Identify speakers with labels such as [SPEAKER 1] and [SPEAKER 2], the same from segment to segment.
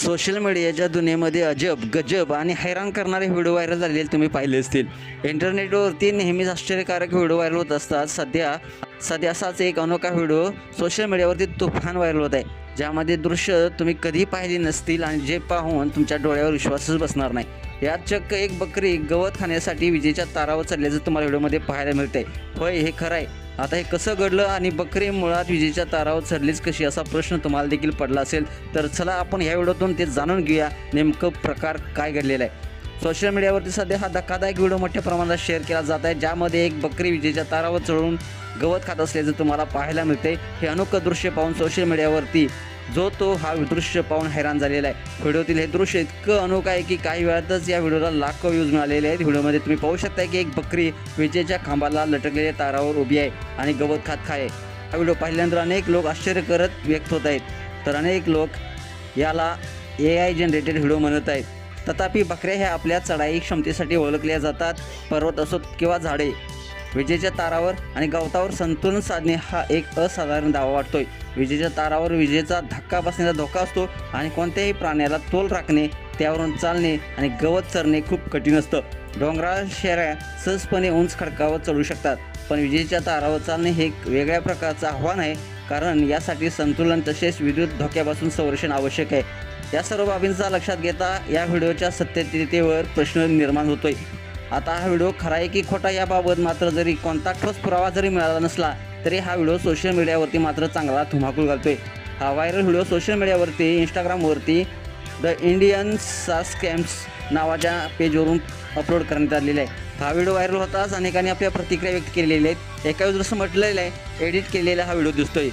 [SPEAKER 1] Social मीडियाच्या दुनियेमध्ये अजब, गजब आणि हैराण करणारे व्हिडिओ व्हायरल झालेले तुम्ही पाहिले असतील. इंटरनेटवरती नेहमीच आश्चर्यकारक व्हिडिओ व्हायरल होत असतात. सध्या असाच एक अनोखा व्हिडिओ सोशल मीडियावरती तुफान व्हायरल होत आहे, ज्यामध्ये दृश्य तुम्ही कधी पाहिली नसतील आणि जे पाहून तुमच्या डोळ्यावर विश्वासच बसणार नाही. यात चक्क एक बकरी गवत खाण्यासाठी विजेच्या तारावर चढल्याचं तुम्हाला व्हिडिओमध्ये पाहायला मिळतंय. होय, हे खरं आहे. आता हे कसं घडलं आणि बकरी मुळात विजेच्या तारावर चढलीच कशी, असा प्रश्न तुम्हाला देखील पडला असेल. तर चला आपण ह्या व्हिडिओतून ते जाणून घेऊया नेमकं प्रकार काय घडलेला आहे. सोशल मीडियावरती सध्या हा धक्कादायक व्हिडिओ मोठ्या प्रमाणात शेअर केला जात आहे, ज्यामध्ये एक बकरी विजेच्या तारावर चढून गवत खात असल्याचं तुम्हाला पाहायला मिळते. हे अनोखं दृश्य पाहून सोशल मीडियावरती हा दृश्य पाहून हैराण झालेला आहे. व्हिडिओतील हे दृश्य इतकं अनोखं आहे की काही वेळातच या व्हिडिओला लाखो व्ह्यूज मिळालेले आहेत. व्हिडिओमध्ये तुम्ही पाहू शकता की एक बकरी विजेच्या खांबाला लटकलेल्या तारावर उभी आहे आणि गवत खात आहे. हा व्हिडिओ पाहिल्यानंतर अनेक लोक आश्चर्य करत व्यक्त होत आहेत, तर अनेक लोक याला AI जनरेटेड व्हिडिओ म्हणत आहेत. तथापि बकऱ्या ह्या आपल्या चढाई क्षमतेसाठी ओळखल्या जातात. पर्वत असोत किंवा झाडे, विजेच्या तारावर आणि गवतावर संतुलन साधणे हा एक असाधारण दावा वाटतोय. विजेच्या तारावर विजेचा धक्का बसण्याचा धोका असतो आणि कोणत्याही प्राण्याला तोल राखणे, त्यावरून चालणे आणि गवत चरणे खूप कठीण असतं. डोंगराळ शेऱ्या सहजपणे उंच खडकावर चढू शकतात, पण विजेच्या तारावर चालणे हे एक वेगळ्या प्रकारचं आव्हान आहे, कारण यासाठी संतुलन तसेच विद्युत धोक्यापासून संरक्षण आवश्यक आहे. या सर्व बाबींचा लक्षात घेता या व्हिडिओच्या सत्यतेवर प्रश्न निर्माण होतोय. आता हा व्हिडिओ खरा आहे की खोटा याबाबत मात्र जरी कोणता ठोस पुरावा जरी मिळाला नसला तरी हा व्हिडिओ सोशल मीडियावरती मात्र चांगला धुमाकूळ घालतोय. हा व्हायरल व्हिडिओ सोशल मीडियावरती इंस्टाग्रामवरती द इंडियन स्कॅम्स नावाच्या पेजवरून अपलोड करण्यात आलेला आहे. हा व्हिडिओ व्हायरल होताच अनेकांनी आपल्या प्रतिक्रिया व्यक्त केलेल्या आहेत. एका युजर्सनं म्हटलेलं आहे एडिट केलेला हा व्हिडिओ दिसतोय,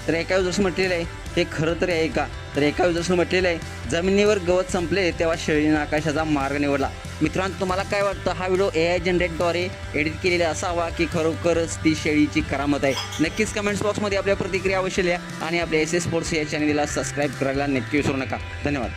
[SPEAKER 1] तर एका युजर्सनं म्हटलेलं आहे हे खरं तरी आहे का, तर एका युजर्सनं म्हटलेलं आहे जमिनीवर गवत संपले तेव्हा शेळीने आकाशाचा मार्ग निवडला. मित्रांनो, तुम्हाला काय वाटतं, हा व्हिडिओ AI जनरेटद्वारे एडिट केलेला असावा की खरोखरच ती शेळीची करामत आहे? नक्कीच कमेंट्स बॉक्समध्ये आपल्या प्रतिक्रिया अवश्य लिहा आणि आपल्या SS स्पोर्ट्स या चॅनलला सबस्क्राईब करायला नक्की विसरू नका. धन्यवाद.